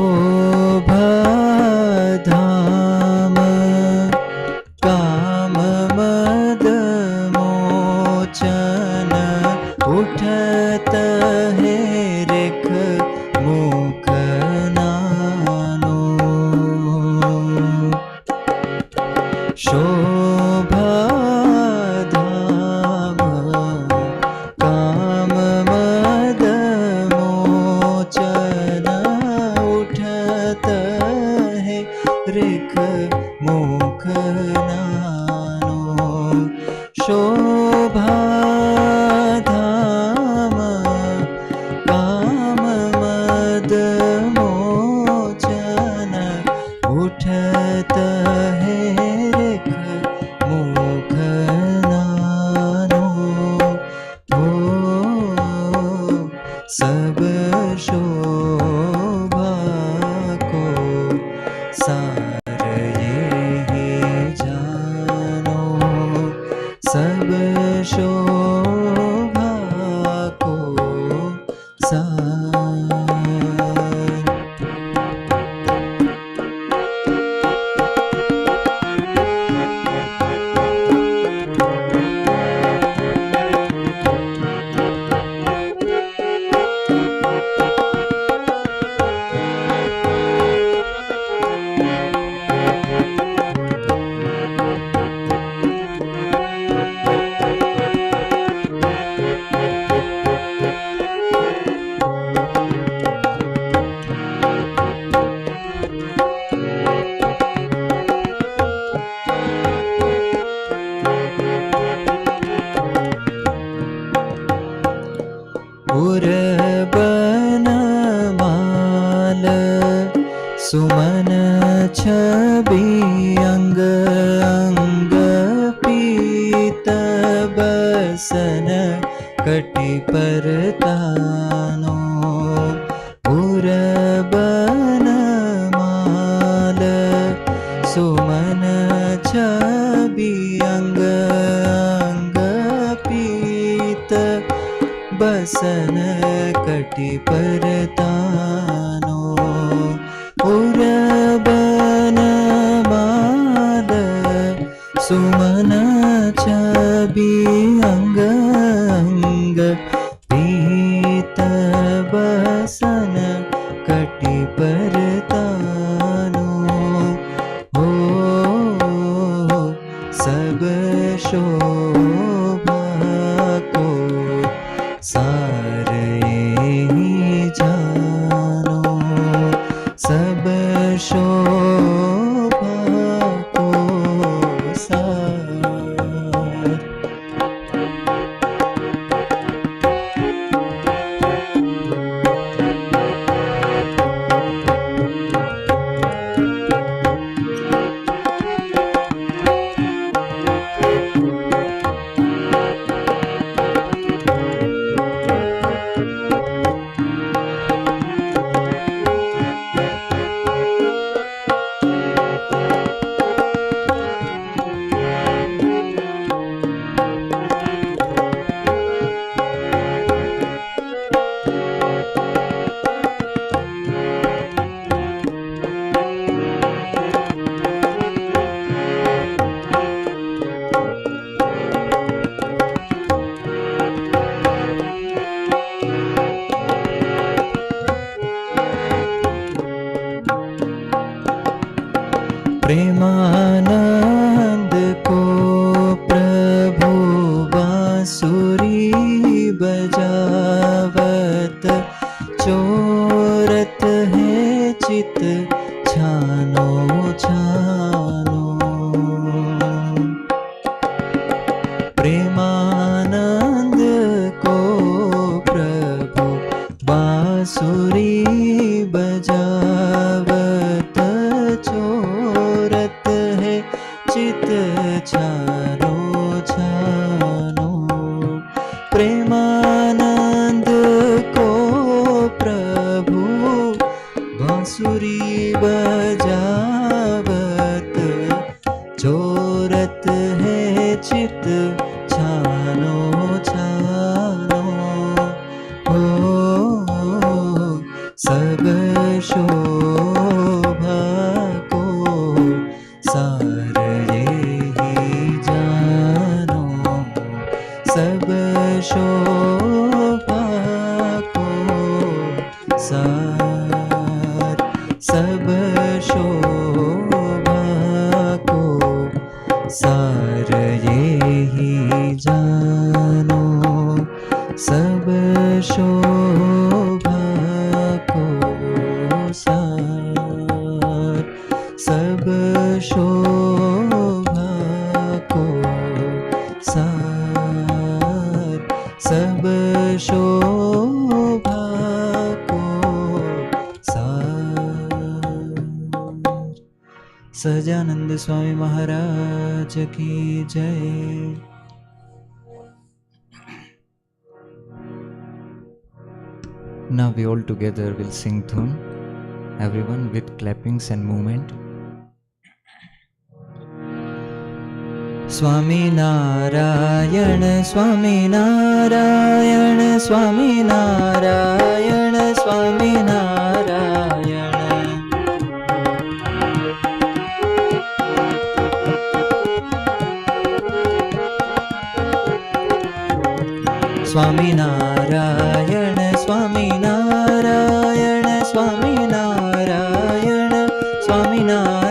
शोभा धाम काम मद मोचन उठत है रेख मुख नानो शोभा धाम काम मद मोचन उठत है रेख मुख नानो शोभा धाम काम मद मोचन उठत है रेख मुख नानो हो सब शोभा को सार ये जानो सब शोभा को सार उर्बन माल सुमन छवि अंग अंग पीत बसन कटि परतानो उर्बन माल सुमन छवि अंग अंग पीत बसन कटि परतानो उर्बन माल सुमन छवि अंग अंग पीत बसन कटि परतानो हो सब शोभा को सार ही जानो सब शोभा को सार प्रेमानंद को प्रभु बांसुरी बजावत चोरत है चित छानो छानो प्रेमानंद को प्रभु बांसुरी बजावत चोरत है चित छानो छानो प्रेमानंद को प्रभु बांसुरी बजावत चोरत है चित छानो छानो हो सब शो शोभा को सार यही जानो, सब शोभा को सार, सब शोभा को सार यही जानो, सब शोभा को सार, सब शोभा को सार, सब शोभा को सार। सहजानंद स्वामी महाराज की जय। Now we all together will sing Dhun, everyone with clappings and movement. Swaminarayan, Swaminarayan, Swaminarayan, Swaminarayan. Swaminarayan, Swaminarayan, Swaminarayan, Swaminarayan.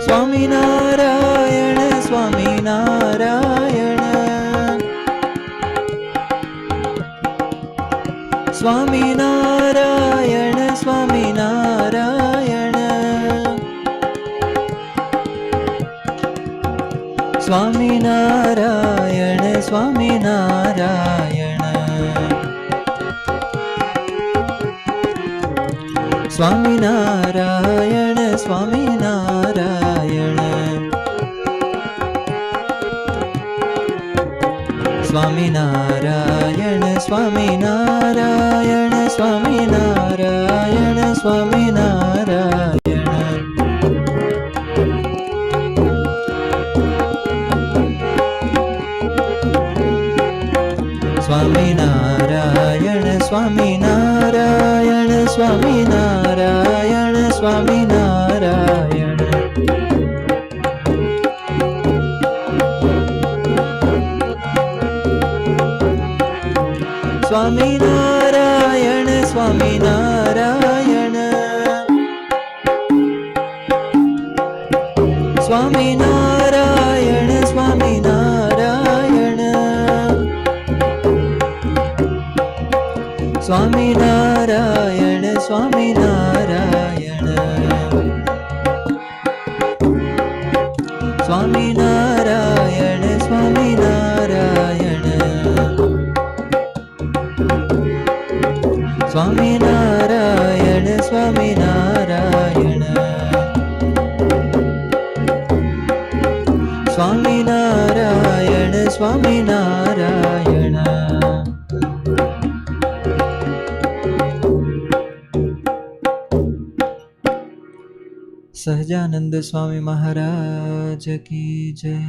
Swaminarayan, Swaminarayan, Swaminarayan, Swaminarayan, Swaminarayan, Swaminarayan, Swaminarayan, Swaminarayan, Swaminarayan, Swaminarayan, Swaminarayan, Swaminarayan. Swaminarayan, Swaminarayan, Swaminarayan, Swaminarayan. Swaminarayan, Swaminarayan, Swaminarayan, Swaminarayan, Swaminarayan, Swaminarayan, Swaminarayan, Swaminarayan, Swaminarayan, Swaminarayan, Swaminarayan, Swaminarayan. Sahajanand Swami Maharaj की जय।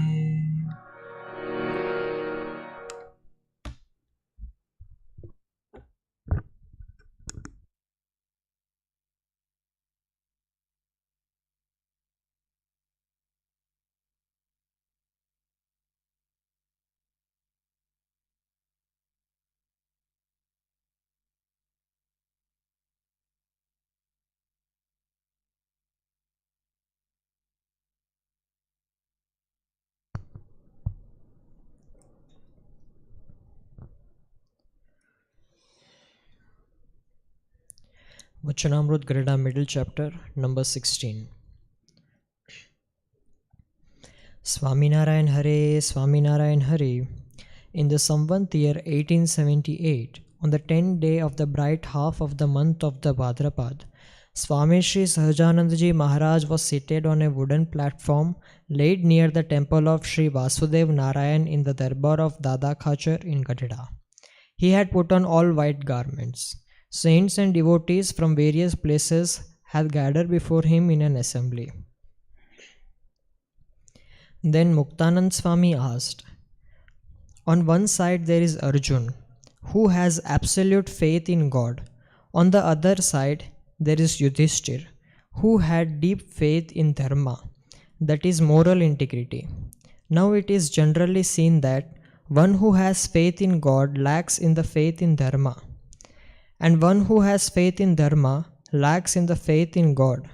Vachanamrut Grada Middle Chapter number 16. Swaminarayan Hare, Swaminarayan Hare. In the Samvat year 1878, on the 10th day of the bright half of the month of the Bhadrapad, Swami Sri Sahajanandaji Maharaj was seated on a wooden platform laid near the temple of Sri Vasudev Narayan in the Darbar of Dada Khachar in Gadada. He had put on all white garments. Saints and devotees from various places had gathered before him in an assembly. Then Muktanand Swami asked, on one side there is Arjun, who has absolute faith in God. On the other side there is Yudhisthira, who had deep faith in dharma, that is moral integrity. Now it is generally seen that one who has faith in God lacks in the faith in dharma, and one who has faith in dharma lacks in the faith in God.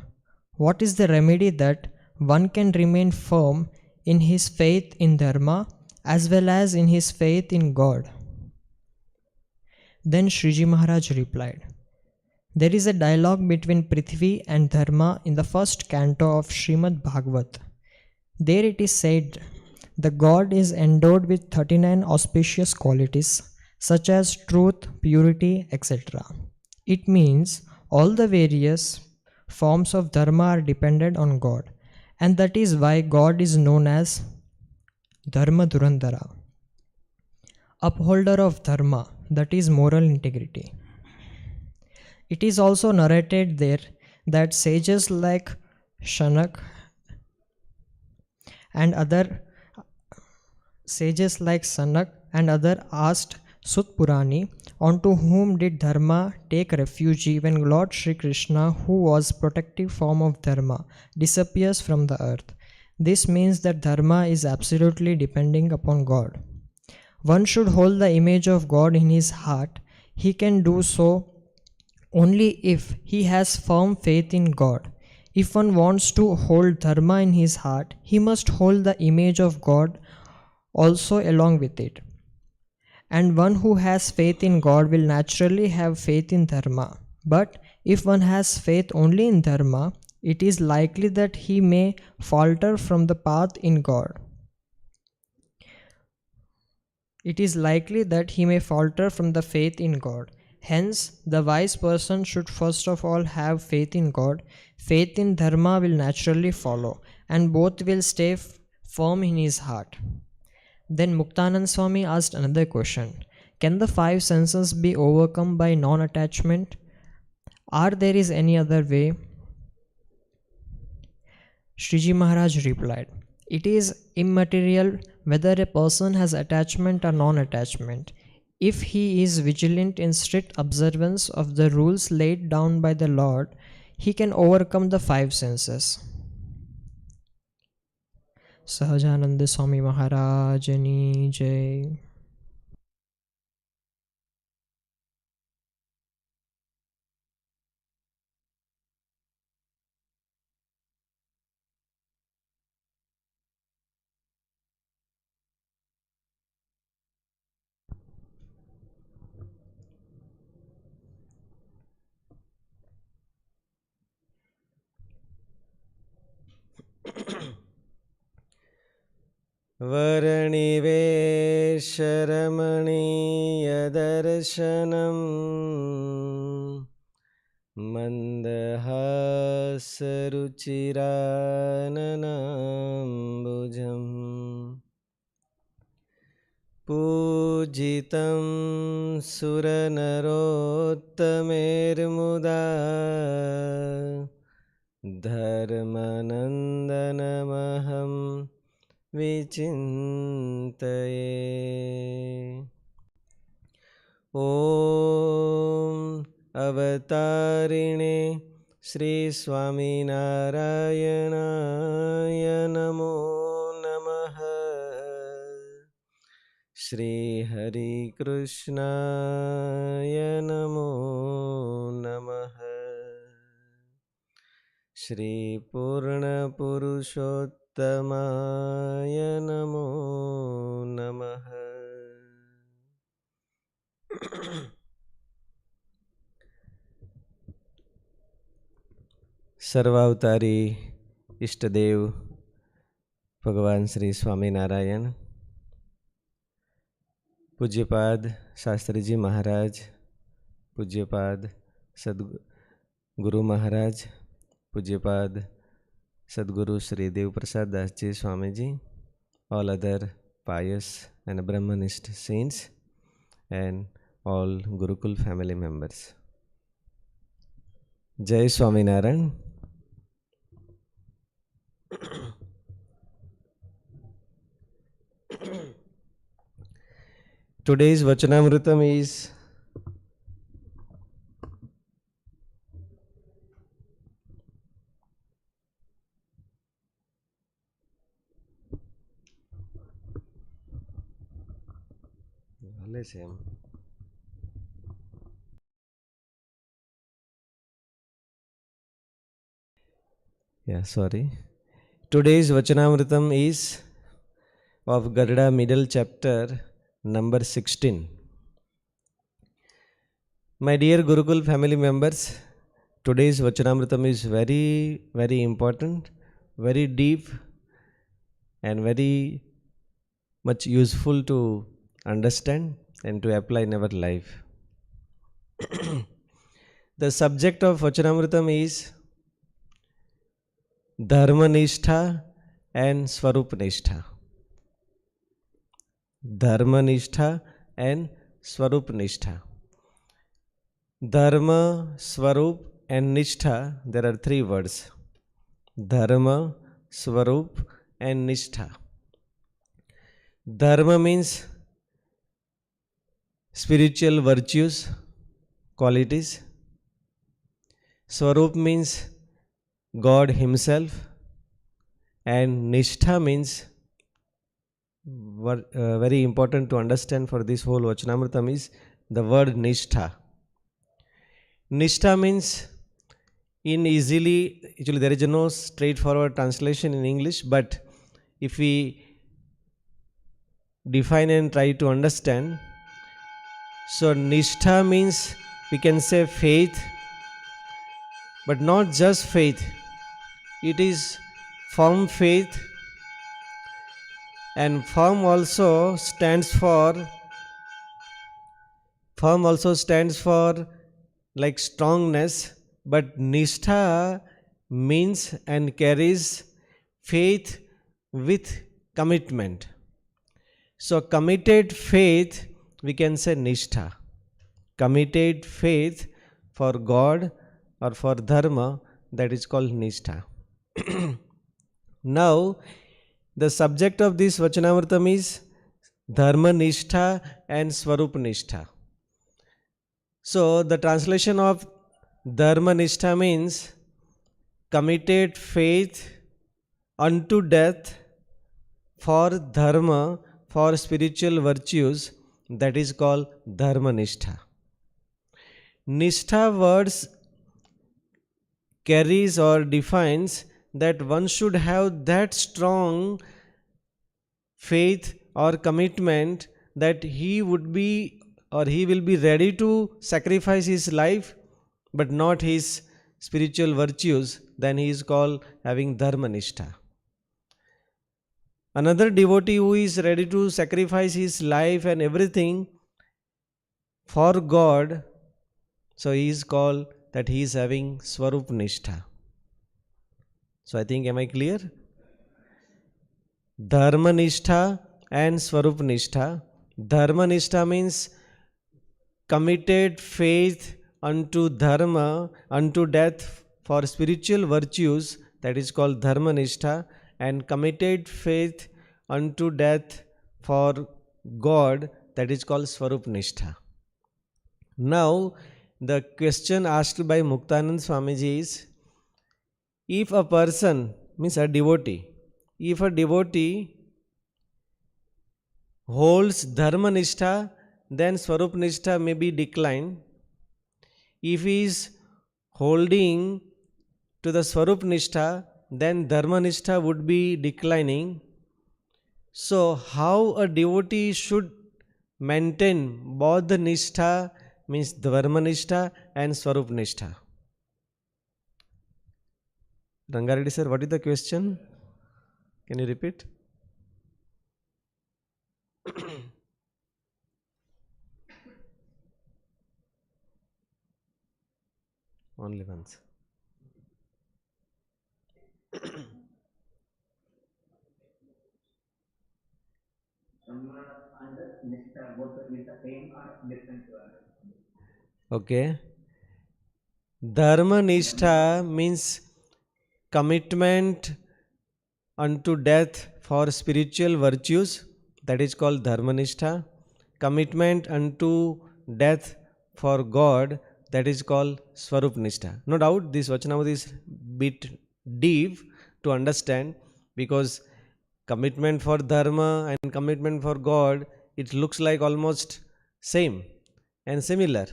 What is the remedy that one can remain firm in his faith in dharma as well as in his faith in God? Then Shriji Maharaj replied, there is a dialogue between Prithvi and Dharma in the first canto of Srimad Bhagavat. There it is said, the God is endowed with 39 auspicious qualities such as truth, purity, etc. It means all the various forms of dharma are dependent on God, and that is why God is known as Dharma Durandara, upholder of dharma, that is moral integrity. It is also narrated there that sages like Shanak and other asked Sut Purani, onto whom did Dharma take refuge when Lord Sri Krishna, who was protective form of Dharma, disappears from the earth. This means that Dharma is absolutely depending upon God. One should hold the image of God in his heart. He can do so only if he has firm faith in God. If one wants to hold Dharma in his heart, he must hold the image of God also along with it. And one who has faith in God will naturally have faith in Dharma. But if one has faith only in Dharma, it is likely that he may falter from the path in God. It is likely that he may falter from the faith in God. Hence, the wise person should first of all have faith in God. Faith in Dharma will naturally follow, and both will stay firm in his heart. Then Muktanand Swami asked another question. Can the five senses be overcome by non-attachment? Or there is any other way? Shriji Maharaj replied, it is immaterial whether a person has attachment or non-attachment. If he is vigilant in strict observance of the rules laid down by the Lord, he can overcome the five senses. Sahajananda Swami Maharajani Jai. Varanivesh-ramaniya-darshanam Mandahasa-ruchirananambujam Pujitam Suranarottamermuda Dharmanandanamaham Vichintaye. Om Avatarine Shri Swaminarayanaya Namo Namaha. Shri Hari Krishnaya Namo Namaha. Shri Purna Purushottamaya Namo Namaha. सर्वावतारी इष्टदेव भगवान श्री स्वामीनारायण, पूज्यपाद शास्त्री जी महाराज, पूज्यपाद सदगुरु महाराज, पूज्यपाद सदगुरु Shri Dev Prasad Das ji Swami ji, all other pious and Brahmanist saints, and all Gurukul family members. Jai Swaminarayan. Today's Vachanamritam is Today's Vachanamritam is of Garuda middle chapter number 16. My dear Gurukul family members, today's Vachanamritam is very, very important, very deep and very much useful to understand and to apply in our life. The subject of Vachanamritam is Dharma Nishtha and Swarup Nishtha. Dharma Nishtha and Swarup Nishtha. Dharma, Swarup and Nishtha, there are three words. Dharma, Swarup and Nishtha. Dharma means spiritual virtues, qualities. Swarup means God Himself, and Nishtha means very important to understand for this whole Vachanamritam is the word Nishtha. Nishtha means actually there is no straightforward translation in English, but if we define and try to understand, so Nishtha means we can say faith, but not just faith, it is firm faith, and firm also stands for like strongness, but Nishtha means and carries faith with commitment. So committed faith, we can say Nishtha. Committed faith for God or for Dharma, that is called Nishtha. Now, the subject of this Vachanamritam is Dharma Nishtha and Swarup Nishtha. So, the translation of Dharma Nishtha means committed faith unto death for Dharma, for spiritual virtues, that is called Dharma Nishtha. Nishtha words carries or defines that one should have that strong faith or commitment that he would be or he will be ready to sacrifice his life but not his spiritual virtues, then he is called having Dharma Nishtha. Another devotee who is ready to sacrifice his life and everything for God, so he is called that he is having Swarup Nishtha. So I think, am I clear? Dharma Nishtha and Swarup Nishtha. Dharma Nishtha means committed faith unto Dharma, unto death for spiritual virtues, that is called Dharma Nishtha, and committed faith unto death for God, that is called Swarup Nishtha. Now, the question asked by Muktanand Swamiji is, if a person, means a devotee, if a devotee holds Dharma Nishtha, then Swarup Nishtha may be declined. If he is holding to the Swarup Nishtha, then Dharma Nishtha would be declining. So, how a devotee should maintain both the Nishtha, means Dharma Nishtha and Swarup Nishtha? Rangareddy sir, what is the question? Can you repeat? Only once. Okay. Dharma Nishtha means commitment unto death for spiritual virtues, that is called Dharma Nishtha. commitment unto death for God, that is called Swarupnishtha. No doubt this Vachanamrita is bit deep to understand, because commitment for dharma and commitment for God, it looks like almost same and similar.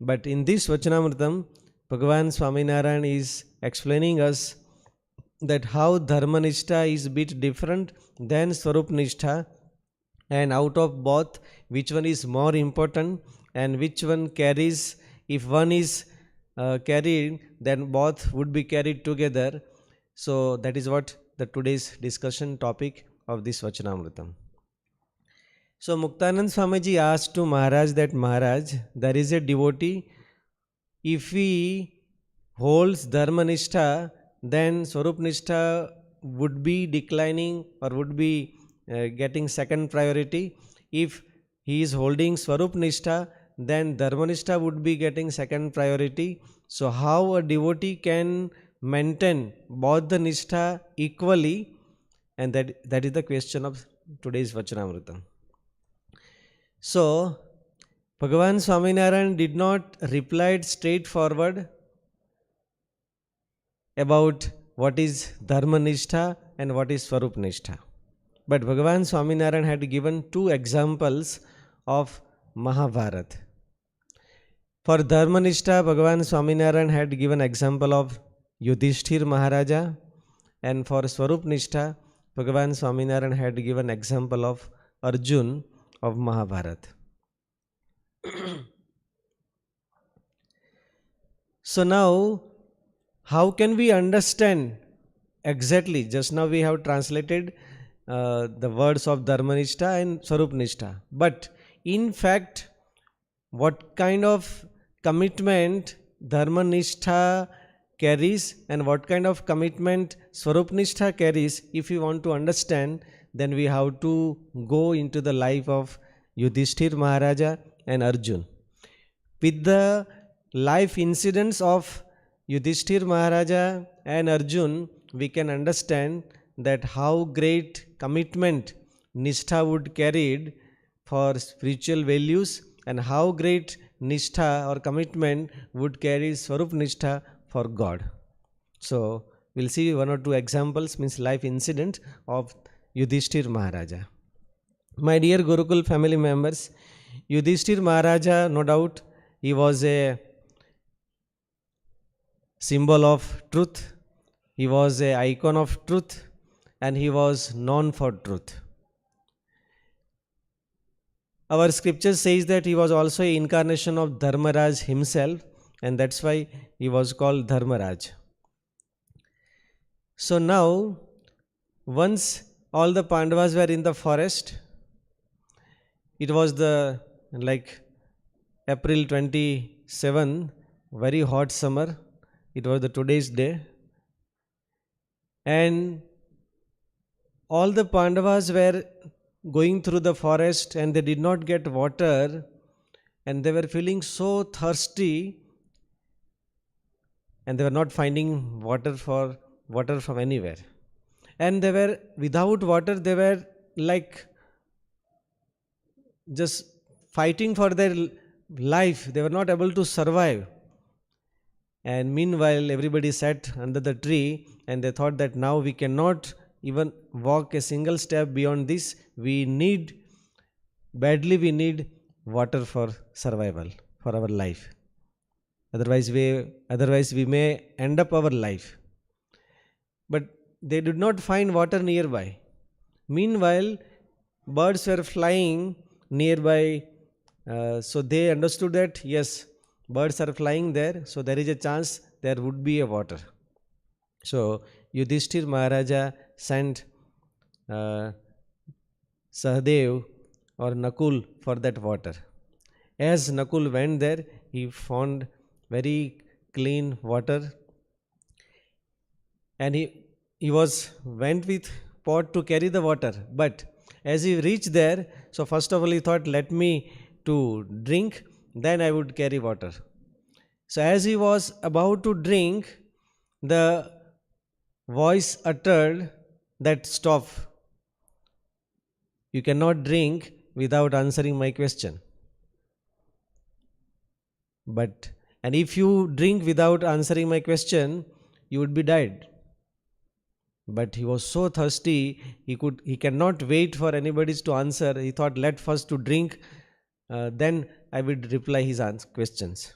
But in this Vachanamritam, Bhagavan Swaminarayan is explaining us that how Dharmanishta is bit different than Swarupnishtha, and out of both, which one is more important and which one carries, if one is carried, then both would be carried together. So that is what the today's discussion topic of this Vachanamritam. So Muktanand Swamiji asked to Maharaj that, Maharaj, there is a devotee, if he holds Dharmanishta, then Swarupnishtha would be declining or would be getting second priority. If he is holding Swarupnishtha, then Dharmanishta would be getting second priority. So how a devotee can maintain both the Nishtha equally? And that is the question of today's Vachanamrita. So Bhagavan Swaminarayan did not reply straightforward about what is Dharmanishta and what is Swarupnishtha. But Bhagavan Swaminarayan had given two examples of Mahabharata. For Dharmanishta, Bhagavan Swaminarayan had given example of Yudhisthira Maharaja, and for Swarupnishtha, Bhagavan Swaminarayan had given example of Arjun of Mahabharata. So now, how can we understand exactly? Just now we have translated the words of Dharmanishta and Swarupnishtha. But in fact, what kind of commitment Dharmanishta carries and what kind of commitment Swarupnishtha carries, if we want to understand, then we have to go into the life of Yudhisthira Maharaja and Arjun. With the life incidents of Yudhisthira Maharaja and Arjun, we can understand that how great commitment Nishtha would carried for spiritual values and how great Nishtha or commitment would carry Swarupnishtha for God. So we'll see one or two examples, means life incident of Yudhisthira Maharaja. My dear Gurukul family members, Yudhisthira Maharaja, no doubt, he was a symbol of truth, he was an icon of truth, and he was known for truth. Our scripture says that he was also an incarnation of Dharmaraj himself, and that's why he was called Dharmaraj. So now, once all the Pandavas were in the forest, it was the April 27, very hot summer. It was the today's day, and all the Pandavas were going through the forest and they did not get water, and they were feeling so thirsty, and they were not finding water from anywhere, and they were without water. They were just fighting for their life. They were not able to survive. And meanwhile, everybody sat under the tree and they thought that now we cannot even walk a single step beyond this. We need water for survival, for our life. Otherwise we may end up our life. But they did not find water nearby. Meanwhile, birds were flying nearby. So they understood that yes, birds are flying there, so there is a chance there would be a water. So Yudhisthira Maharaja sent Sahadev or Nakul for that water. As Nakul went there, he found very clean water, and he went with pot to carry the water. But as he reached there, so first of all he thought, let me to drink, then I would carry water. So as he was about to drink, the voice uttered that stop. You cannot drink without answering my question. And if you drink without answering my question, you would be dead. But he was so thirsty, he cannot wait for anybody to answer. He thought, let first to drink, then I would reply his questions.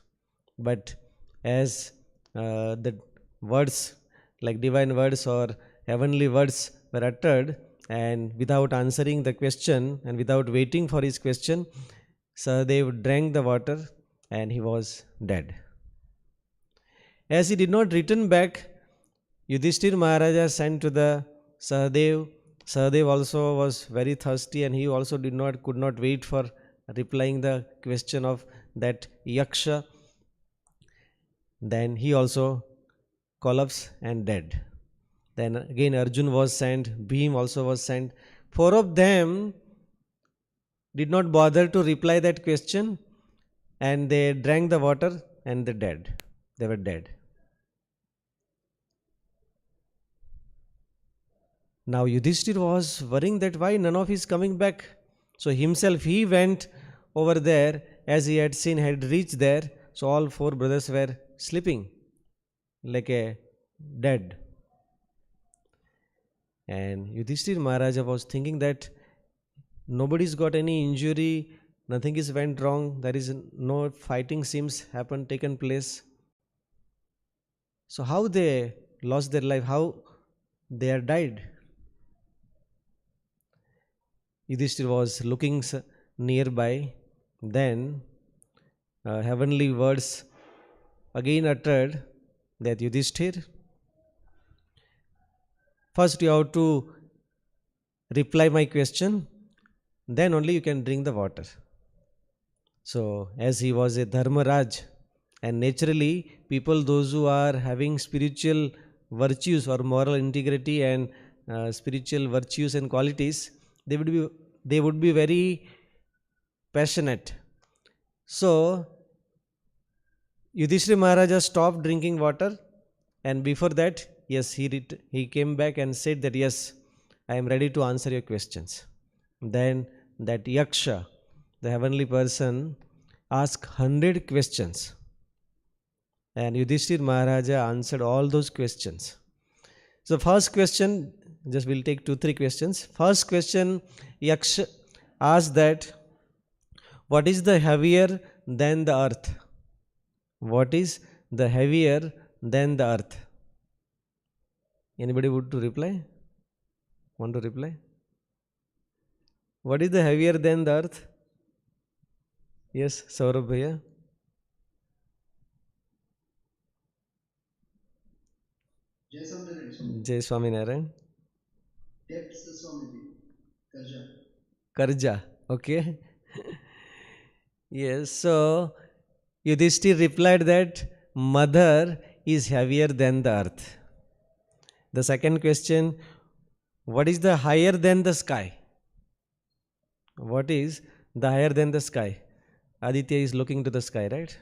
But as the words, like divine words or heavenly words were uttered, and without answering the question and without waiting for his question, Sahadev drank the water and he was dead. As he did not return back, Yudhisthira Maharaja sent to the Sahadev. Sahadev also was very thirsty, and he also could not wait for replying the question of that Yaksha. Then he also collapsed and dead. Then again Arjun was sent, Bhim also was sent. 4 of them did not bother to reply that question, and they drank the water and they were dead. Now Yudhisthira was worrying that why none of is coming back. So himself he went over there, as he had seen, had reached there. So all 4 brothers were sleeping like a dead. And Yudhisthira Maharaja was thinking that nobody's got any injury, nothing is went wrong, there is no fighting seems taken place. So how they lost their life, how they are died? Yudhisthira was looking nearby. Then heavenly words again uttered that Yudhisthira, first you have to reply my question, then only you can drink the water. So as he was a Dharmaraj, and naturally people, those who are having spiritual virtues or moral integrity and spiritual virtues and qualities, they would be very passionate. So Yudhisthira Maharaja stopped drinking water, and before that, yes, he came back and said that, yes, I am ready to answer your questions. Then that Yaksha, the heavenly person, asked 100 questions, and Yudhisthira Maharaja answered all those questions. So first question, just we'll take 2-3 questions. First question, Yaksha asked that, what is the heavier than the earth? What is the heavier than the earth? Anybody would to reply? Want to reply? What is the heavier than the earth? Yes, Saurabh Bhaiya. Jai Swaminarayan. Depths, Swamiji. Karja. Karja, okay. Yes, so Yudhisthira replied that mother is heavier than the earth. The second question, what is the higher than the sky? What is the higher than the sky? Aditya is looking to the sky, right?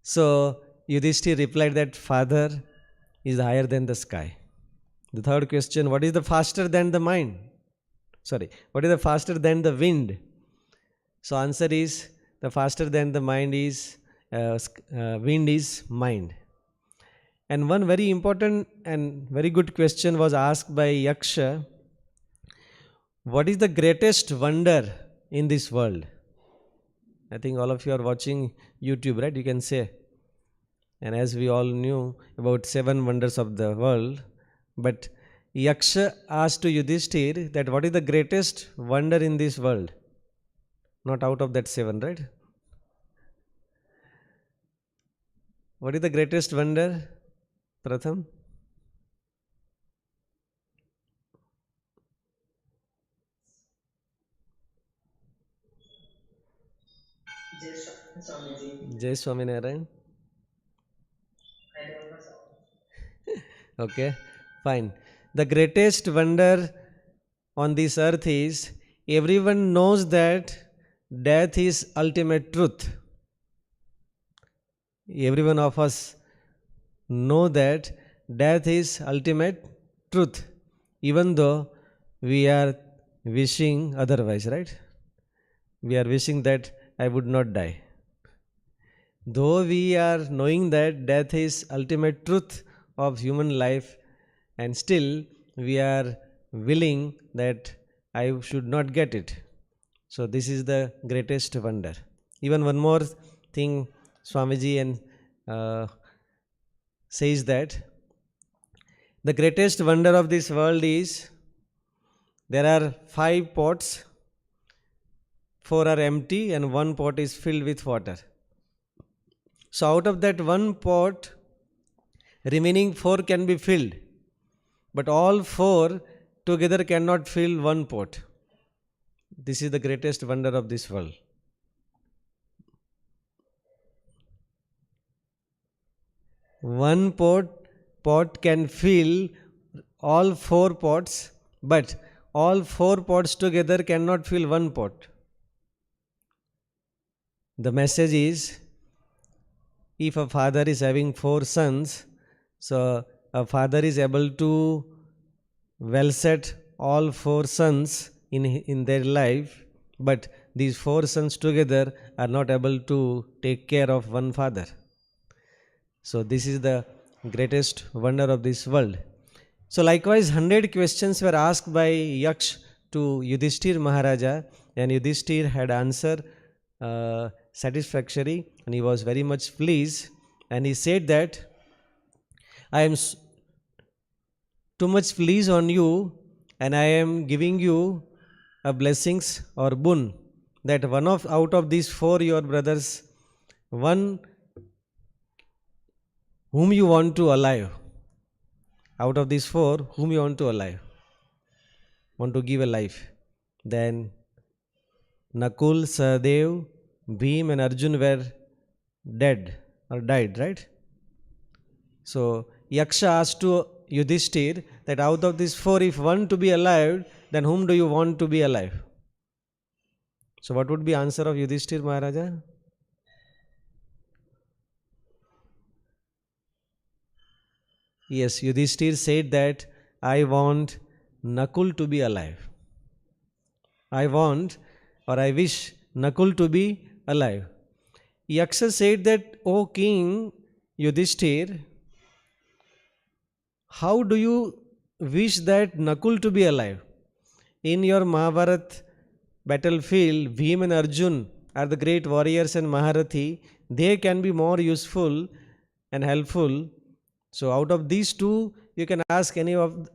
So Yudhisthira replied that father is higher than the sky. The third question, what is the faster than the mind? What is the faster than the wind? So answer is, the faster than the mind is, wind is mind. And one very important and very good question was asked by Yaksha, what is the greatest wonder in this world? I think all of you are watching YouTube, right? You can say. And as we all knew about 7 wonders of the world, but Yaksha asked to Yudhisthira that what is the greatest wonder in this world? Not out of that 7, right? What is the greatest wonder, Pratham? Jai Swaminarayan. Okay, fine. The greatest wonder on this earth is, everyone knows that death is ultimate truth. Every one of us know that death is ultimate truth. Even though we are wishing otherwise, right? We are wishing that I would not die. Though we are knowing that death is ultimate truth of human life, and still we are willing that I should not get it. So this is the greatest wonder. Even one more thing, Swamiji says that the greatest wonder of this world is there are 5 pots, 4 are empty and 1 pot is filled with water. So out of that 1 pot, remaining 4 can be filled, but all 4 together cannot fill 1 pot. This is the greatest wonder of this world. One pot can fill all 4 pots, but all 4 pots together cannot fill 1 pot. The message is, if a father is having 4 sons, so a father is able to well set all 4 sons in their life, but these 4 sons together are not able to take care of one father. So this is the greatest wonder of this world. So likewise 100 questions were asked by Yaksh to Yudhisthira Maharaja, and Yudhisthira had answered satisfactory, and he was very much pleased, and he said that I am too much pleased on you, and I am giving you a blessings or boon, that out of these 4 your brothers, one whom you want to alive, out of these 4 whom you want to alive, want to give a life. Then Nakul, Sahadev, Bhim and Arjun were dead or died, right? So Yaksha asked to Yudhisthira that out of these 4, if one to be alive, then whom do you want to be alive? So what would be answer of Yudhisthira Maharaja? Yes, Yudhisthira said that I want Nakul to be alive. I want or I wish Nakul to be alive. Yaksha said that, O King Yudhisthira, how do you wish that Nakul to be alive? In your Mahabharat battlefield, Bhim and Arjun are the great warriors and Maharathi. They can be more useful and helpful. So out of these 2, you can ask any of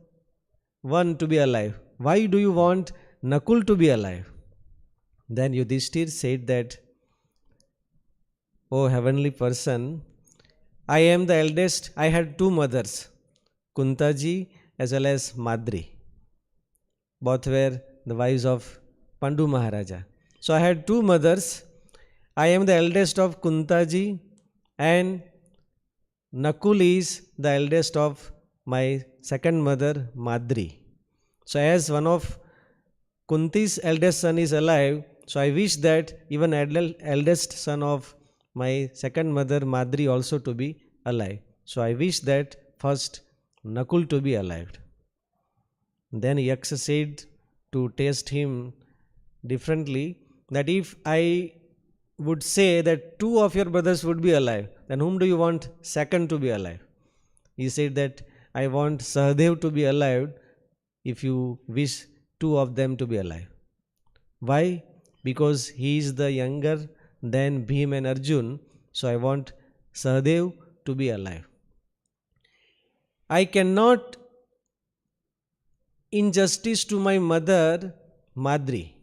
one to be alive. Why do you want Nakul to be alive? Then Yudhisthira said that, O heavenly person, I am the eldest. I had 2 mothers, Kuntaji as well as Madri. Both were the wives of Pandu Maharaja. So I had 2 mothers. I am the eldest of Kuntaji, and Nakul is the eldest of my second mother, Madri. So as one of Kunti's eldest son is alive, so I wish that even eldest son of my second mother, Madri, also to be alive. So I wish that first Nakul to be alive. Then Yaksha said to test him differently, that if I would say that 2 of your brothers would be alive, then whom do you want second to be alive? He said that I want Sahadev to be alive if you wish 2 of them to be alive. Why? Because he is the younger than Bhim and Arjun, so I want Sahadev to be alive. I cannot injustice to my mother, Madri.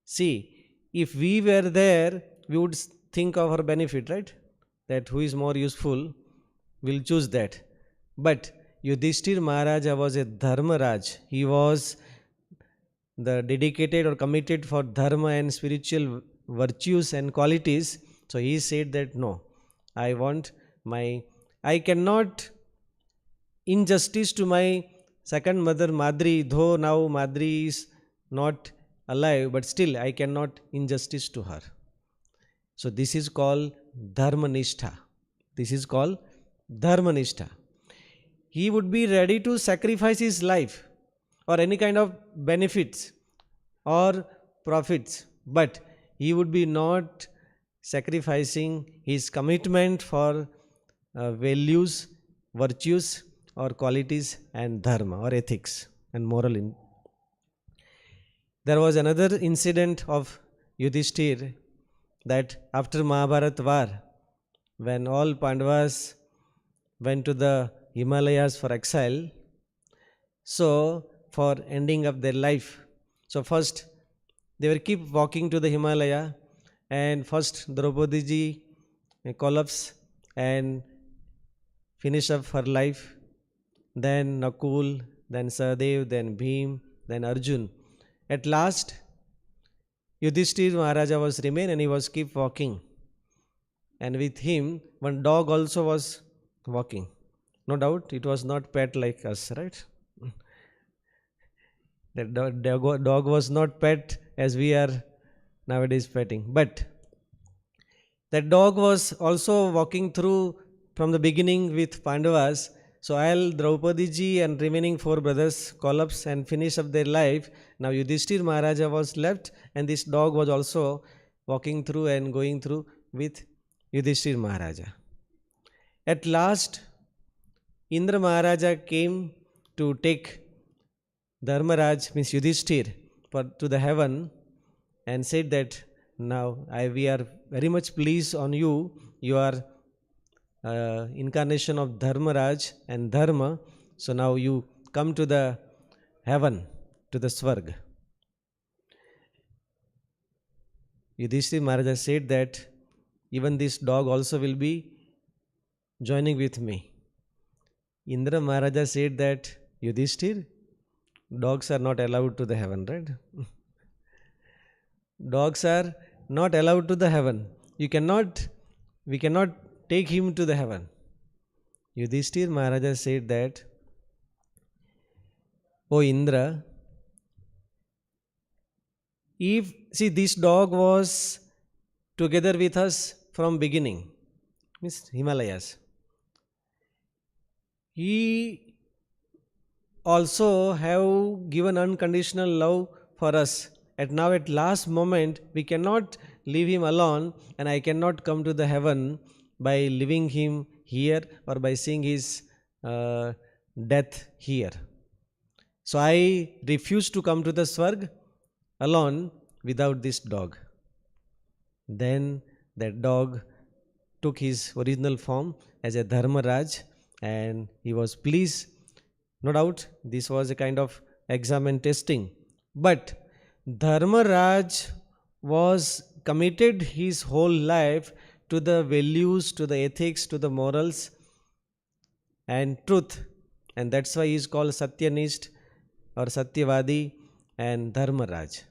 See, if we were there, we would think of her benefit, right? That who is more useful, we'll choose that. But Yudhisthira Maharaja was a Dharmaraj. He was the dedicated or committed for dharma and spiritual virtues and qualities. So he said that no, I cannot injustice to my second mother Madri, though now Madri is not alive, but still I cannot injustice to her. So this is called Dharmanistha. This is called Dharmanistha. He would be ready to sacrifice his life or any kind of benefits or profits, but he would be not sacrificing his commitment for values, virtues, or qualities, and dharma or ethics and moral. There was another incident of Yudhisthira, that after Mahabharata war, when all Pandavas went to the Himalayas for exile, so for ending up their life, so first they will keep walking to the Himalaya, and first Draupadi ji collapsed and finish up her life, then Nakul, then Sahadev, then Bhim, then Arjun. At last, Yudhisthira Maharaja was remain and he was keep walking. And with him, one dog also was walking. No doubt, it was not pet like us, right? That dog was not pet as we are nowadays petting. But that dog was also walking through from the beginning with Pandavas. So while Draupadi ji and remaining 4 brothers collapsed and finished up their life, now Yudhisthira Maharaja was left, and this dog was also walking through and going through with Yudhisthira Maharaja. At last, Indra Maharaja came to take Dharmaraj, means Yudhisthira, to the heaven, and said that now we are very much pleased on you. You are incarnation of Dharmaraj and Dharma. So now you come to the heaven, to the Swarg. Yudhisthira Maharaja said that even this dog also will be joining with me. Indra Maharaja said that, Yudhisthira, dogs are not allowed to the heaven, right? Dogs are not allowed to the heaven. We cannot take him to the heaven. Yudhisthira Maharaja said that, O Indra, this dog was together with us from beginning, means Himalayas. He also have given unconditional love for us. Now at last moment, we cannot leave him alone, and I cannot come to the heaven by leaving him here or by seeing his death here. So I refuse to come to the Swarg alone without this dog. Then that dog took his original form as a Dharmaraj, and he was pleased. No doubt this was a kind of exam and testing. But Dharmaraj was committed his whole life to the values, to the ethics, to the morals and truth. And that's why he is called Satyanisht or Satyavadi and Dharmaraj.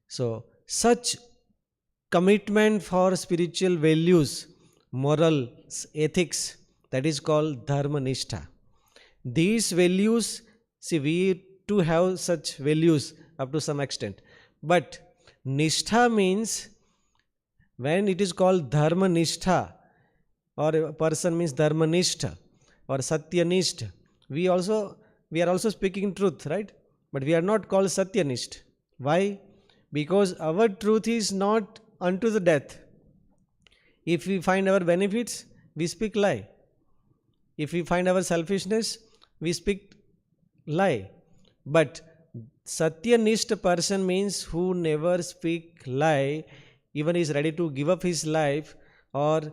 So such commitment for spiritual values, morals, ethics, that is called Dharmanishta. These values, we too have such values up to some extent. But Nishtha means, when it is called Dharmanishta, or a person means Dharmanishta or Satyanishta, we are also speaking truth, right? But we are not called Satyanishta. Why? Because our truth is not unto the death. If we find our benefits, we speak lie. If we find our selfishness, we speak lie. But Satyanishta person means who never speak lie, even is ready to give up his life, or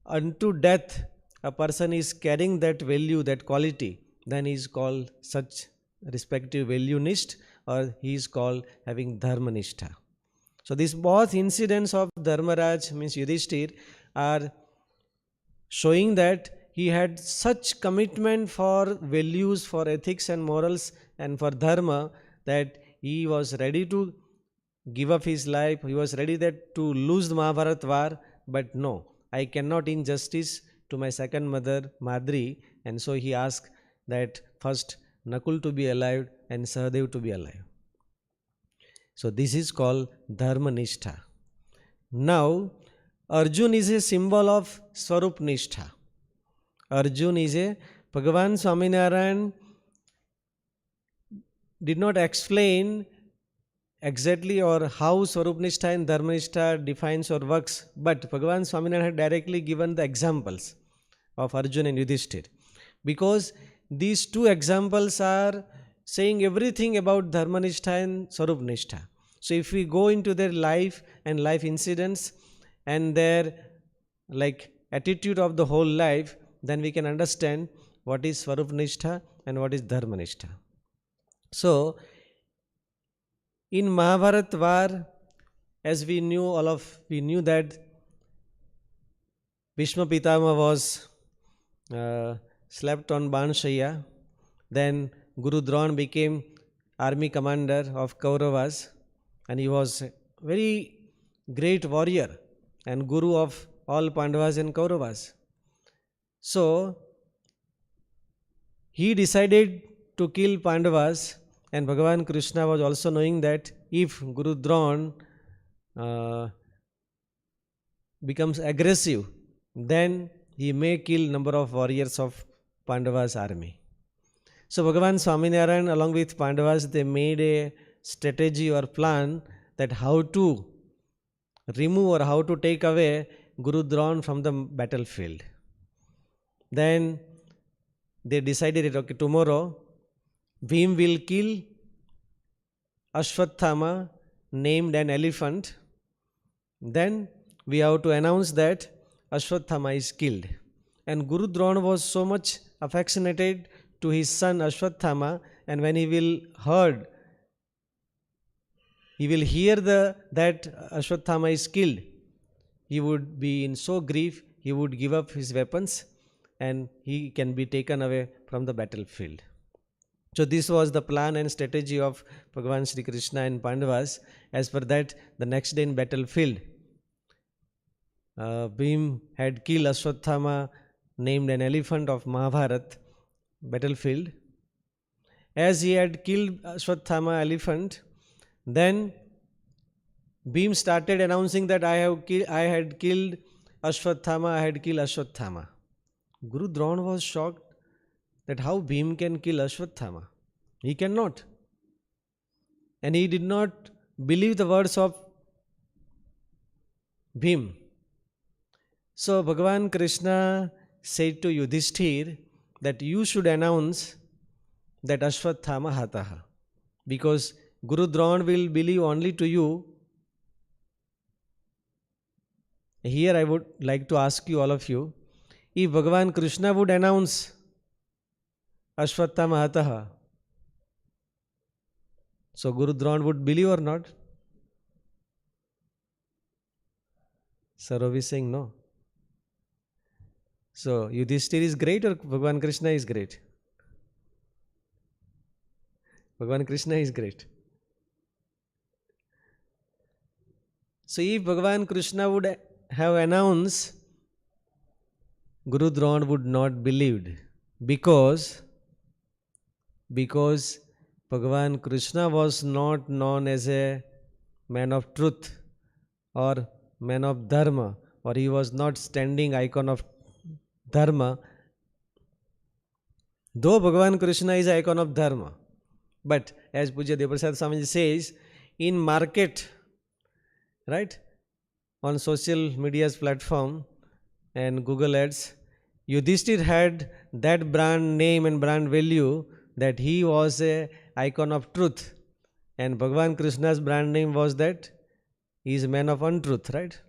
unto death a person is carrying that value, that quality, then he is called such respective value-nisht, or he is called having Dharmanishta. So these both incidents of Dharmaraj, means Yudhisthira, are showing that he had such commitment for values, for ethics and morals and for dharma, that he was ready to give up his life. He was ready to lose the Mahabharata war, but no, I cannot injustice to my second mother Madri, and so he asked that first Nakul to be alive and Sahadev to be alive. So this is called Dharmanishta. Now Arjun is a symbol of Swarup Nishtha. Arjun is a Bhagavan Swaminarayan did not explain exactly or how Swarupnishtha and Dharmanistha defines or works, but Bhagavan Swaminarayan had directly given the examples of Arjuna and Yudhishthira, because these two examples are saying everything about Dharmanistha and Swarupnishtha. So if we go into their life and life incidents and their attitude of the whole life, then we can understand what is Swarupnishtha and what is Dharmanistha. So in Mahabharata war, as we knew that Bhishma Pitama was slept on Banshaya. Then Guru Dron became army commander of Kauravas, and he was a very great warrior and guru of all Pandavas and Kauravas. So he decided to kill Pandavas, and Bhagavan Krishna was also knowing that if Guru Dron becomes aggressive, then he may kill number of warriors of Pandavas' army. So Bhagavan Swaminarayan along with Pandavas, they made a strategy or plan that how to remove or how to take away Guru Dron from the battlefield. Then they decided, okay, tomorrow Bhim will kill Ashwathama, named an elephant. Then we have to announce that Ashwathama is killed. And Guru Dron was so much affectionated to his son Ashwathama, and when he will hear that Ashwathama is killed, he would be in so grief, he would give up his weapons and he can be taken away from the battlefield. So this was the plan and strategy of Bhagavan Sri Krishna and Pandavas. As per that, the next day in battlefield, Bhim had killed Ashwathama, named an elephant of Mahabharata battlefield. As he had killed Ashwathama elephant, then Bhim started announcing that I had killed Ashwathama. Guru Dron was shocked that how Bhim can kill Ashwathama. He cannot. And he did not believe the words of Bhim. So Bhagavan Krishna said to Yudhisthira that you should announce that Ashwathama hataha, because Guru Dron will believe only to you. Here I would like to ask you, all of you, if Bhagavan Krishna would announce Ashwathama hataha, so Guru Dron would believe or not? Sarovi is saying no. So Yudhisthira is great or Bhagavan Krishna is great? Bhagavan Krishna is great. So if Bhagavan Krishna would have announced, Guru Dron would not believed, because Bhagavan Krishna was not known as a man of truth or man of dharma, or he was not standing icon of dharma. Though Bhagavan Krishna is icon of dharma, but as Pujya Devaprasad Swamiji says, in market, right, on social media's platform and Google ads, Yudhisthira had that brand name and brand value that he was a icon of truth, and Bhagavan Krishna's brand name was that he is a man of untruth, right?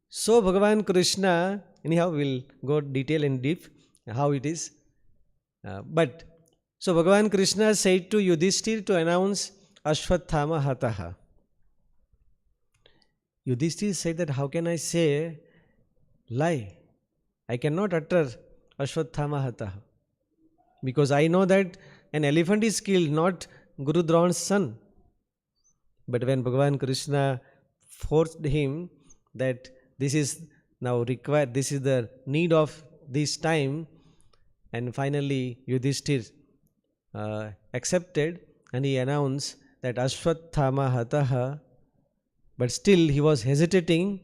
So Bhagavan Krishna, anyhow we'll go detail and deep how it is. So Bhagavan Krishna said to Yudhisthira to announce Ashwathama hataha. Yudhisthira said that how can I say lie? I cannot utter Ashwathama hataha, because I know that an elephant is killed, not Guru Dron's son. But when Bhagavan Krishna forced him that this is now required, this is the need of this time, and finally Yudhisthira accepted and he announced that Ashwathama hataha, but still he was hesitating.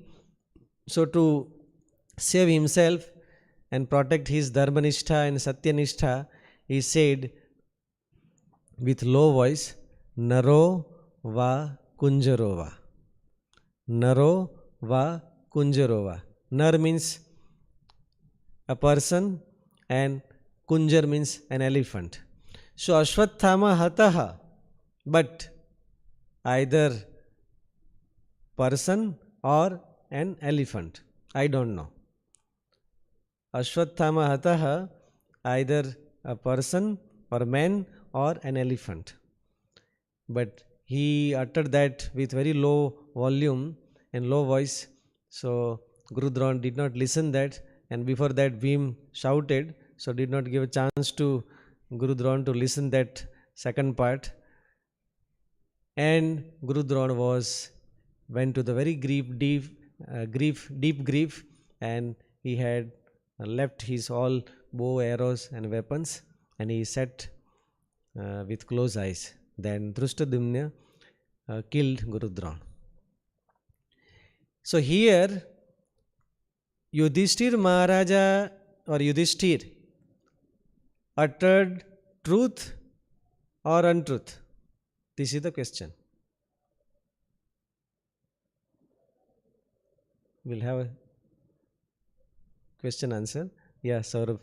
So to save himself and protect his Dharmanistha and Satyanistha, he said with low voice, Naro va Kunjarova. Naro va Kunjarova. Nar means a person and Kunjar means an elephant. So Ashwathama hataha, but either person or an elephant. I don't know. Ashwathama hataha, either a person or man or an elephant. But he uttered that with very low volume and low voice. So Guru Dron did not listen that, and before that Bhim shouted, so did not give a chance to Guru Dron to listen that second part. And Guru Dron went to the very deep grief, and he had left his all bow, arrows and weapons, and he sat with closed eyes. Then Drushtadumna killed Guru Dron. So here Yudhisthira Maharaja or Yudhisthira uttered truth or untruth? This is the question. We'll have a question answer. Yeah, Saurabh.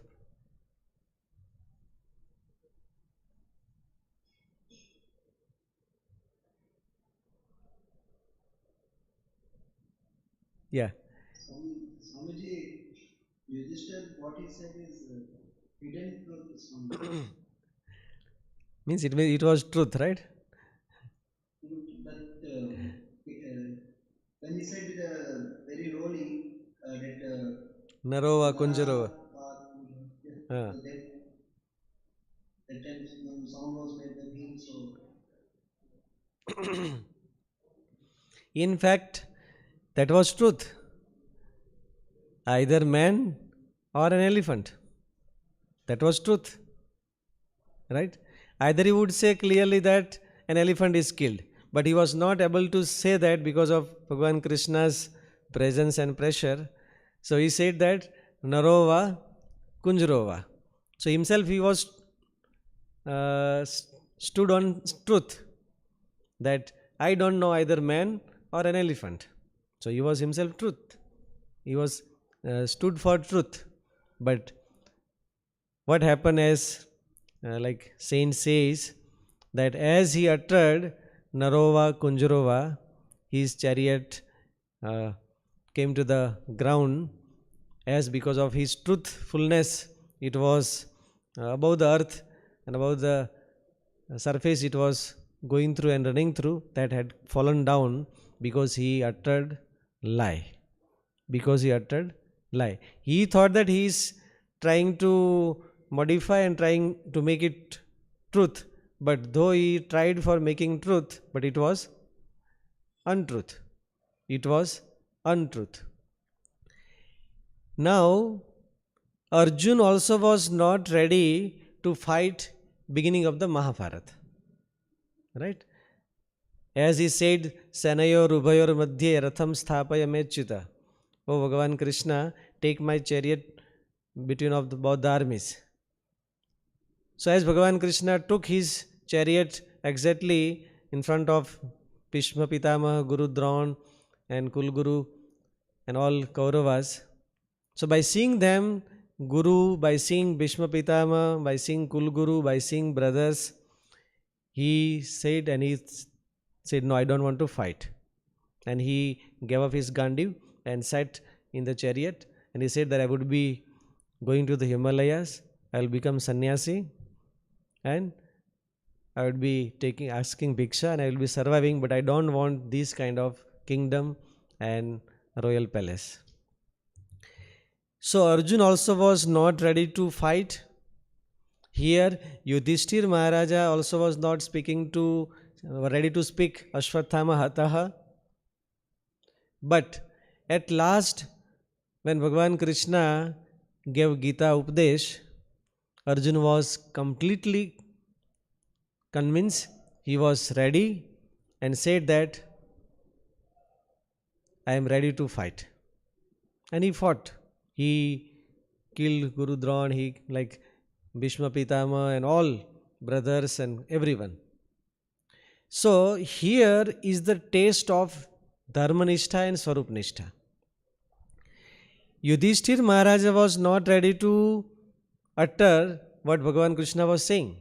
Yeah. Swamiji, Yudhishthir, what he said is hidden truth, Swamiji. Means it was truth, right? But when he said very lowly that Narova Kunjarova. that time sound was made by him, so In fact, that was truth. Either man or an elephant. That was truth. Right? Either he would say clearly that an elephant is killed, but he was not able to say that because of Bhagavan Krishna's presence and pressure. So he said that Narova Kunjarova. So himself he was stood on truth, that I don't know either man or an elephant. So he was himself truth. He was stood for truth. But what happened is, like Saint says, that as he uttered Narova Kunjarova, his chariot came to the ground, as because of his truthfulness, it was above the earth and above the surface, it was going through and running through, that had fallen down because he uttered lie. Because he uttered lie. He thought that he is trying to modify and trying to make it truth, but though he tried for making truth, but it was untruth. It was untruth. Now, Arjun also was not ready to fight beginning of the Mahabharata. Right? As he said, Sanayor Ubhayor Madhye Ratham Sthapaya Mechita. Oh Bhagavan Krishna, take my chariot between of both the armies. So as Bhagavan Krishna took his chariot exactly in front of Bhishma Pitama, Guru Dron and Kulguru and all Kauravas. So by seeing them, Guru, by seeing Bhishma Pitama, by seeing Kulguru, by seeing brothers, he said, no, I don't want to fight. And he gave up his Gandiv and sat in the chariot, and he said that I would be going to the Himalayas, I will become sannyasi, and I would be asking bhiksha, and I will be surviving, but I don't want this kind of kingdom and royal palace. So Arjun also was not ready to fight. Here Yudhisthira Maharaja also was not ready to speak Ashwathama Hataha. But at last, when Bhagavan Krishna gave Gita Upadesh, Arjun was completely convinced, he was ready and said that I am ready to fight. And he fought. He killed Guru Dron, he like Bhishma Pitama and all brothers and everyone. So here is the taste of Dharmanishta and Swarupnishta. Yudhisthira Maharaja was not ready to utter what Bhagavan Krishna was saying.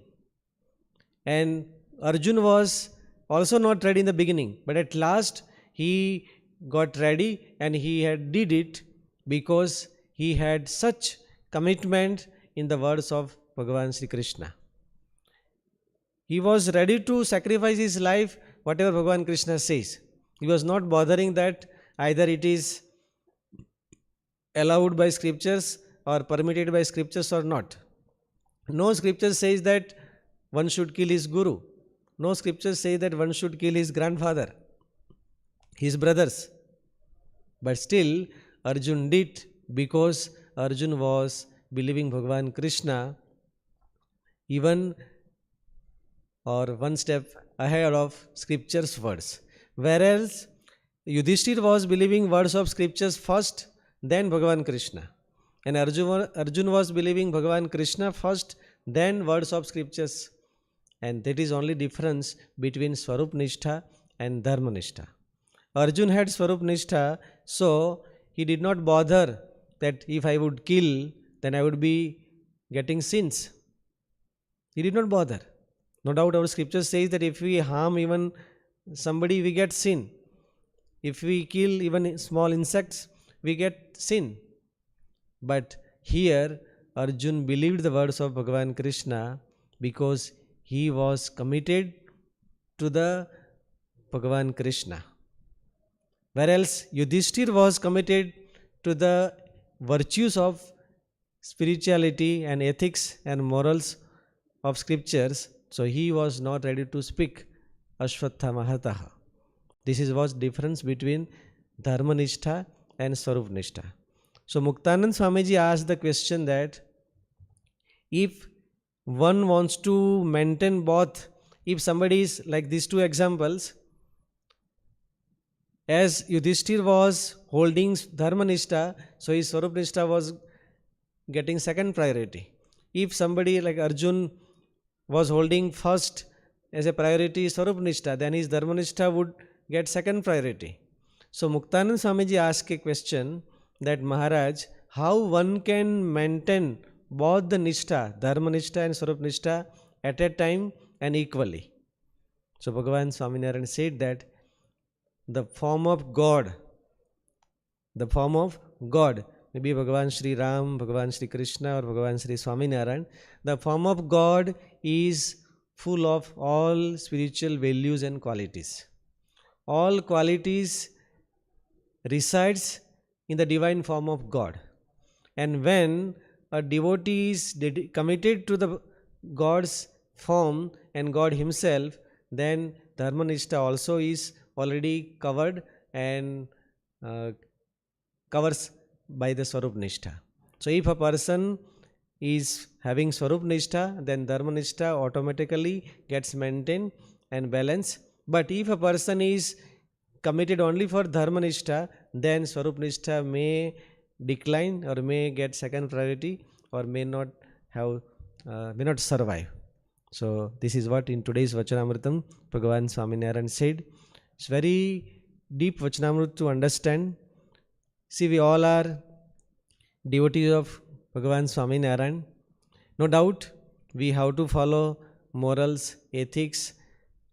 And Arjun was also not ready in the beginning. But at last he got ready and he had did it because he had such commitment in the words of Bhagavan Sri Krishna. He was ready to sacrifice his life, whatever Bhagavan Krishna says. He was not bothering that either it is allowed by scriptures or permitted by scriptures or not. No scripture says that one should kill his guru. No scripture says that one should kill his grandfather, his brothers. But still, Arjun did because Arjun was believing Bhagavan Krishna even or one step ahead of scripture's words. Whereas Yudhishthira was believing words of scriptures first, then Bhagavan Krishna. And Arjun was believing Bhagavan Krishna first, then words of scriptures. And that is only difference between Swarupnishta and Dharmanishta. Arjun had Swarupnishta, so he did not bother that if I would kill, then I would be getting sins. He did not bother. No doubt our scripture says that if we harm even somebody, we get sin. If we kill even small insects, we get sin. But here Arjun believed the words of Bhagavan Krishna because he was committed to the Bhagavan Krishna. Whereas Yudhishthira was committed to the virtues of spirituality and ethics and morals of scriptures, so he was not ready to speak Ashvatthamahatah. This is what difference between Dharmanishta and Swarupnishta. So Muktanand Swamiji asked the question that if one wants to maintain both, if somebody is like these two examples, as Yudhishthira was holding Dharmanishta, so his Swarupnishta was getting second priority. If somebody like Arjun was holding first as a priority Swarupnishta, then his Dharmanishta would get second priority. So Muktanand Swamiji asked a question that Maharaj, how one can maintain both the Nishtha, Dharmanishta and Swarupnishta at a time and equally. So Bhagavan Swaminarayan said that the form of God, maybe Bhagavan Sri Ram, Bhagavan Sri Krishna or Bhagavan Sri Swaminarayan, the form of God is full of all spiritual values and qualities. All qualities resides in the divine form of God. And when a devotee is committed to the God's form and God himself, then Dharmanishta also is already covered and covers by the Swarupnishta. So if a person is having Swarupnishta, then Dharmanishta automatically gets maintained and balanced. But if a person is committed only for Dharmanishta, then Swarupnishta may decline or may get second priority or may not survive. So this is what in today's Vachanamritam Bhagavan Swaminarayan said. It's very deep Vachanamrit to understand. See, we all are devotees of Bhagavan Swaminarayan. No doubt we have to follow morals, ethics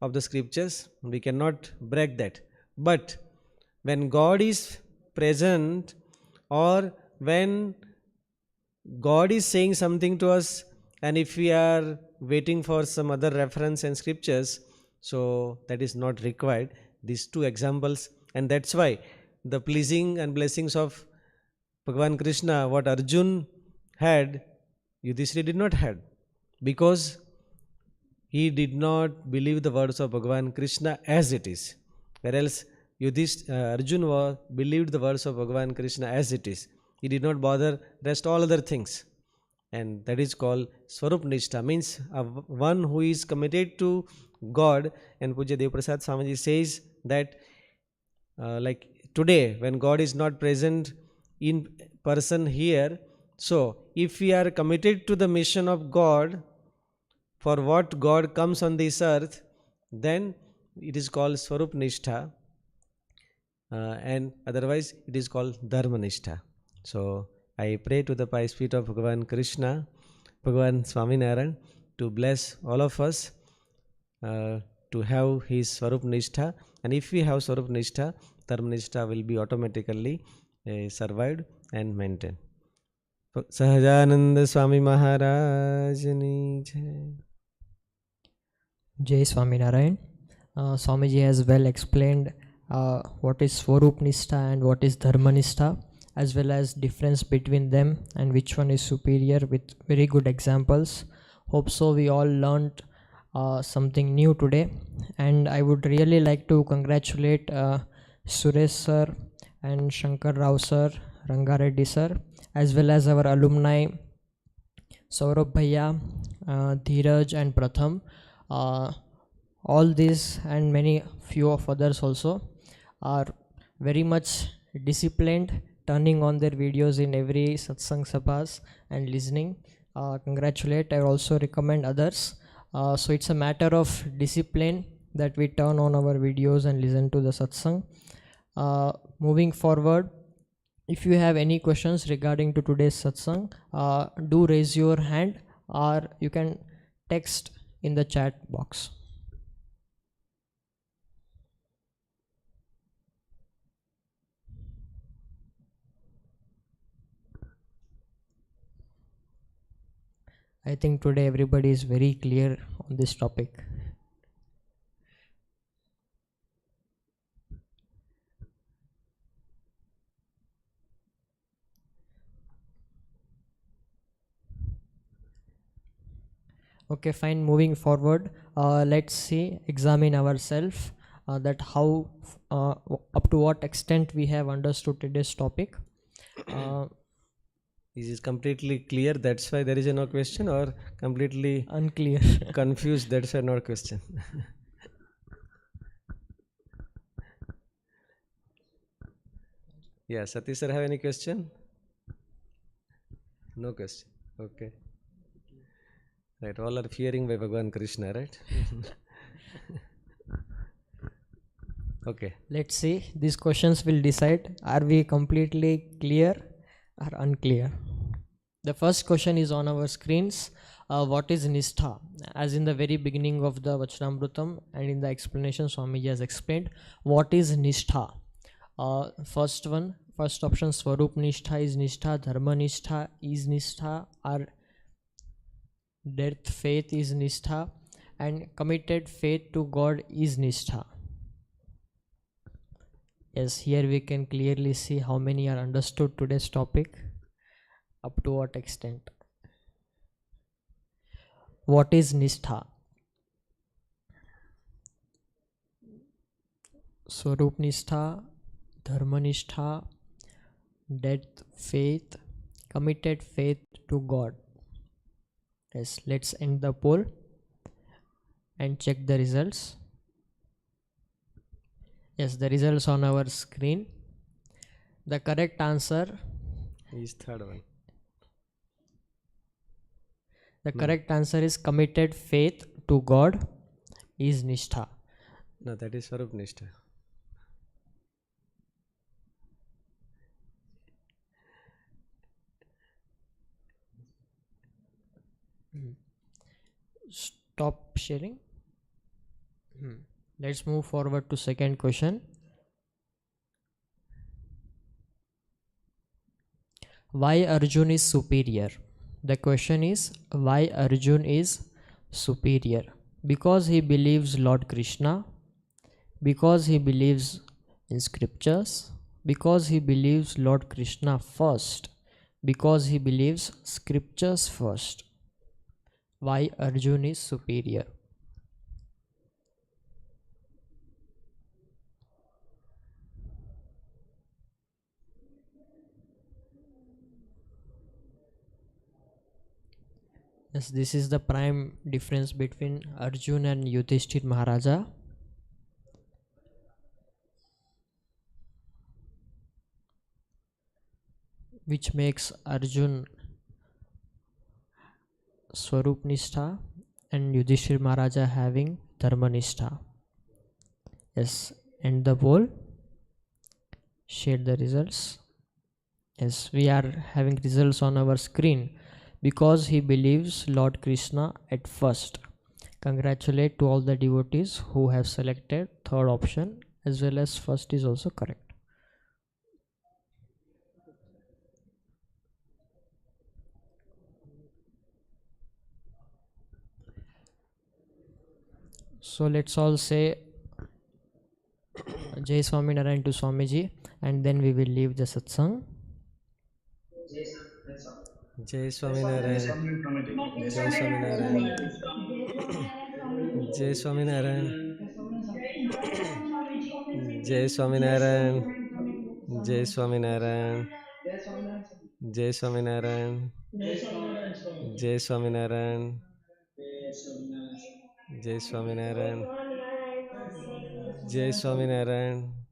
of the scriptures. We cannot break that. But when God is present or when God is saying something to us, and if we are waiting for some other reference and scriptures, so that is not required. These two examples, and that's why the pleasing and blessings of Bhagavan Krishna, what Arjun had, Yudhisthira did not have, because he did not believe the words of Bhagavan Krishna as it is. Whereas Arjun believed the words of Bhagavan Krishna as it is. He did not bother rest all other things. And that is called Swarupnishta, means one who is committed to God. And Pujya Devaprasad Swamiji says that like today, when God is not present in person here, So, if we are committed to the mission of God, for what God comes on this earth, then it is called Swarup Nishtha, and otherwise it is called Dharma Nishtha. So, I pray to the pious feet of Bhagavan Krishna, Bhagavan Swaminarayan, to bless all of us to have his Swarup Nishtha. And if we have Swarup Nishtha, Dharma Nishtha will be automatically survived and maintained. Sahajananda Swami Maharaj ni jai. Jai Swaminarayan. Swamiji has well explained what is Swarup Nishtha and what is Dharma Nishtha, as well as difference between them and which one is superior, with very good examples. Hope so we all learned something new today, and I would really like to congratulate Suresh sir and Shankar Rao sir, Rangareddy sir, as well as our alumni Saurabh Bhaiya, Dheeraj and Pratham. All these and many few of others also are very much disciplined, turning on their videos in every satsang sabhas and listening. Congratulate. I also recommend others. So it's a matter of discipline that we turn on our videos and listen to the satsang. Moving forward, if you have any questions regarding to today's satsang, do raise your hand, or you can text in the chat box. I think today everybody is very clear on this topic. Okay, fine. Moving forward, let's see, examine ourselves that how up to what extent we have understood today's topic. Is it completely clear? That's why there is no question, or completely Unclear. confused? That's why no question. Yeah, Satish sir, have any question? No question. Okay. Right, all are fearing by Bhagavan Krishna, right? Okay. Let's see, these questions will decide are we completely clear or unclear. The first question is on our screens. What is Nishtha? As in the very beginning of the Vachanamrutam and in the explanation Swamiji has explained, what is Nishtha? First option, Swarup Nishtha is Nishtha, Dharma Nishtha is Nishtha, or death faith is Nishtha, and committed faith to God is Nishtha. Yes, here we can clearly see how many are understood today's topic, up to what extent. What is Nishtha? Swarup Nishtha, Dharma Nishtha, death faith, committed faith to God. Yes, let's end the poll and check the results. Yes, the results on our screen. The correct answer is third one. The correct answer is committed faith to God is Nishtha. No, that is Swarup Nishtha. Stop sharing. Let's move forward to second question. Why Arjun is superior? The question is why Arjun is superior? Because he believes Lord Krishna, because he believes in scriptures, because he believes Lord Krishna first, because he believes scriptures first. Why Arjun is superior? Yes, this is the prime difference between Arjun and Yudhisthira Maharaja. Which makes Arjun Swarup Nishtha and Yudhisthira Maharaja having Dharma Nishtha. Yes, and the poll, share the results. Yes, we are having results on our screen because he believes Lord Krishna at first. Congratulate to all the devotees who have selected third option as well as first is also correct. So let's all say Jai Swaminarayan to Swamiji and then we will leave the satsang. Jai Swaminarayan. Jai Swaminarayan. Jai Swaminarayan. Jai Swaminarayan. Jai Swaminarayan. Jai Swaminarayan. Jai Swaminarayan. Jai Swaminarayan. Jai Swaminarayan.